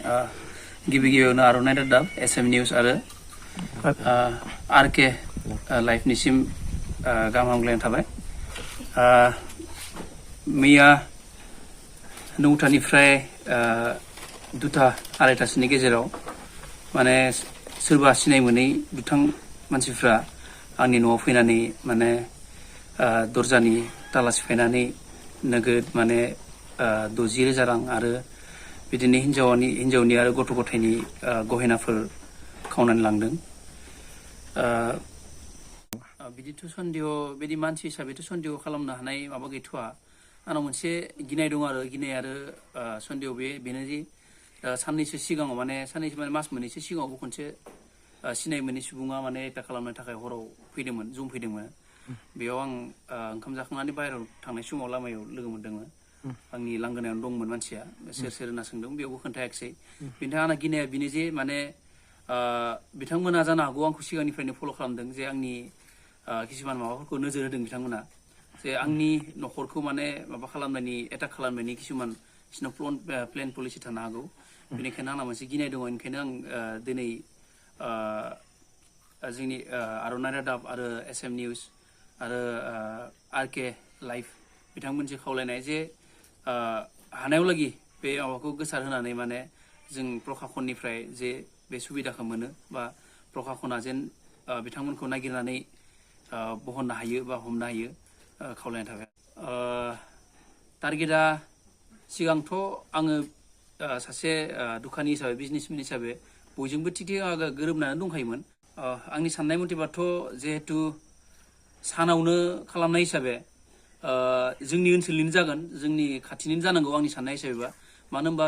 गिबि गिबियावनो आर'नाइ रादाब SM निउस आरो RK लाइफनिसिम गाहाम हामग्लायनाय थाबाय। मैया 9टानिफ्राय 2टा 2:30नि गेजेराव माने सोरबा सिनाय मोनै दुथां मानसिफ्रा आंनि न'आव फैनानै माने दरजानि ताला सिफायनानै नोगोद माने 60,000 रां आरो बिदिनो हिन्जावनि आरो गथ' गथायनि गहेनाफोर खावनानै लांदों। बिदिथ' सन्देह बिदि मानसि हिसाबैथ' सन्देह खालामनो हानाय माबा गैथ'आ। आंनाव मोनसे गिनाय दं आरो गिनाय आरो सन्देह बेनो जे साननैसो सिगाङाव माने मास मोननैसो सिगाङावबो खनसे सिनाय मोनै सुबुङा माने एटाक खालामनो थाखाय हराव फैदोंमोन जुम फैदोंमोन। बेयाव आं ओंखाम जाखांनानै बाहेरायाव थांनाय समाव लामायाव लोगो मोनदोंमोन। आंनि लांगोनायावनो दंमोन मानसिया सोर सोर होनना सोंदों बेयावबो खोन्थायाखिसै। बेनि थाखाय आंना गिनाया बेनो जे माने बिथांमोना जानो हागौ आंखौ सिगांनिफ्रायनो फल' खालामदों जे आंनि किसुमान माबाफोरखौ नोजोर होदों बिथांमोना जे आंनि न'खरखौ माने माबा खालामनायनि एटाक खालामनायनि किसुमान बिसिनाव प्लेन पलिसि थानो हागौ। बेनिखायनो आंना मोनसे गिनाय दङ। ओंखायनो आं दिनै जोंनि आर'नाइ रादाब आरो SM निउस आरो RK लाइफ बिथांमोनजों खावलायनाय जे हानायावलागि बे माबाखौ गोसार होनानै माने जों प्रखाखननिफ्राय जे बे सुबिदाखौ मोनो बा प्रखाखना जेन बिथांमोनखौ नागिरनानै बहननो हायो बा हमनो हायो खावलायनाय थाबाय। टारगेटआ सिगांथ' आङो सासे दुखानि हिसाबै बिजनेसमेन हिसाबै बयजोंबो थिग गोरोबनानै दंखायोमोन। आंनि साननाय मथेबाथ' जिहेतु सानावनो खालामनाय हिसाबै जोंनि ओनसोलनिनो जागोन जोंनि खाथिनिनो जानांगौ आंनि साननाय हिसाबैबा। मानो होनबा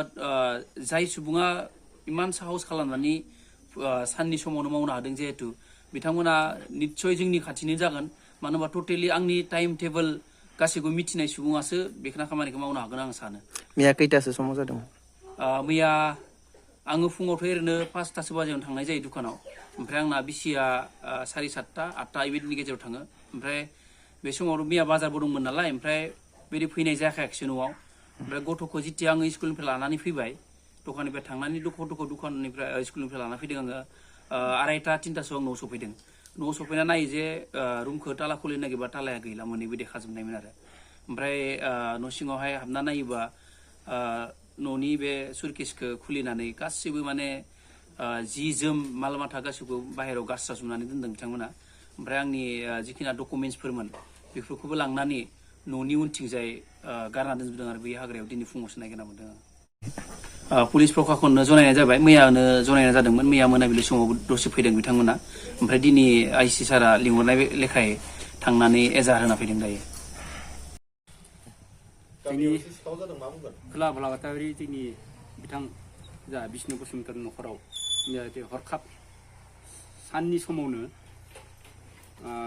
जाय सुबुङा इमान साहस खालामनानै साननि समावनो मावनो हादों जिहेतु बिथांमोना निस्सय जोंनि खाथिनो जागोन। मानो होनबा टटेलि आंनि टाइम टेबोल गासैखौबो मिथिनाय सुबुङासो बेखिनि खामानिखौ मावनो हागोन आं सानो। मैया खैथासो समाव जादों? मैया आङो फुङावथ' ओरैनो 5टासो बाजियावनो थांनाय जायो दुखानाव। ओमफ्राय आंना बिसिया 7:30 8टा बेबायदिनि गेजेराव थाङो। ओमफ्राय बे समाव मैया बाजारबो दंमोन नालाय ओमफ्राय बिदि फैनाय जाखायाखिसै न'आव। ओमफ्राय गथ'खौ जिथिया आङो स्कुलनिफ्राय लानानै फैबाय दखाननिफ्राय थांनानै दखाननिफ्राय स्कुलनिफ्राय लाना फैदों आङो 2:30 3टासोआव न'आव सफैदों। न'आव सफैना नायो जे रुमखौ ताला खुलिनो नागिरबा तालाया गैला मोननैबो देखाजोबनायमोन आरो। ओमफ्राय न' सिङावहाय हाबना नायोबा न'नि बे सुरकेसखौ खुलिनानै गासिबो माने जि जोम माल माथा गासिबो बाहेरायाव गारस्राजोबनानै दोनदों बिथांमोना। ओमफ्राय आंनि जिखिनि डकुमेन्टसफोरमोन बेफोरखौबो लांनानै न'नि उनथिंजाय गारना दोनजोबदों आरो बै हाग्रायाव दिनै फुङावसो नागिरना मोनदों आं। पुलिस प्रखाखननो जनायनाय जाबाय। मैयानो जनायनाय जादोंमोन। मैया मोनाबिलि समाव दसे फैदों बिथांमोना। ओमफ्राय दिनै IC सारा लिंहरनाय लेखायै थांनानै एजाहार होना फैदों दायो। खोला बालाबाथारि जोंनि बिथां जा बिष्णु बसुमतारी न'खराव हरखाब साननि समावनो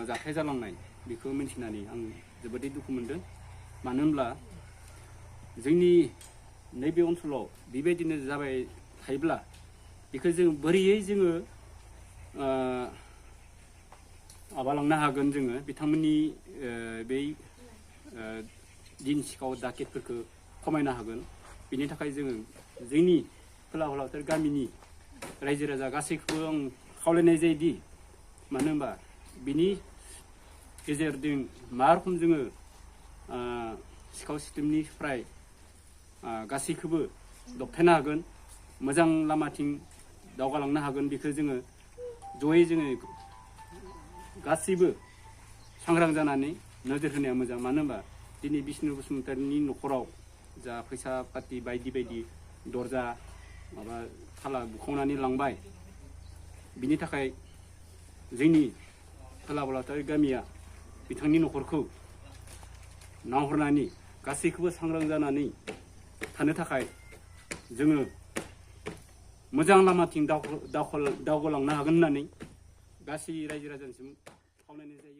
जाथाय जालांनाय बेखौ मिन्थिनानै आं जोबोदै दुखु मोनदों। मानो होनब्ला जोंनि नैबे ओनसोलाव बेबायदिनो जाबाय थायोब्ला बेखौ जों बोरैयै जोङो माबालांनो हागोन जोङो बिथांमोननि बै दिन सिखाव दाकेटफोरखौ खमायनो हागोन। बिनि थाखाय जोङो जोंनि खोला बालाबाथारि गामिनि रायजो राजा गासैखौबो आं खावलायनाय जायोदि मानो होनबा बिनि गेजेरजों मा रोखोम जोङो सिखाव सिथोबनिफ्राय गासैखौबो दबथायनो हागोन मोजां लामाथिं दावगालांनो हागोन बेखौ जोङो जयै जोङो गासैबो सांग्रां जानानै नोजोर होनाया मोजां। मानो होनबा दिनै बिष्णु बसुमतारीनि न'खराव जा फैसा पाति बायदि बायदि दरजा माबा थाला बुखावनानै लांबाय बिनि थाखाय जोंनि खोला बालाबाथारि गामिया बिथांनि न'खरखौ नाहरनानै गासैखौबो सांग्रां जानानै थानो थाखाय जोङो मोजां लामाथिं दावगालांनो हागोन होननानै गासै रायजो राजानिसिम खावलायनाय जायो।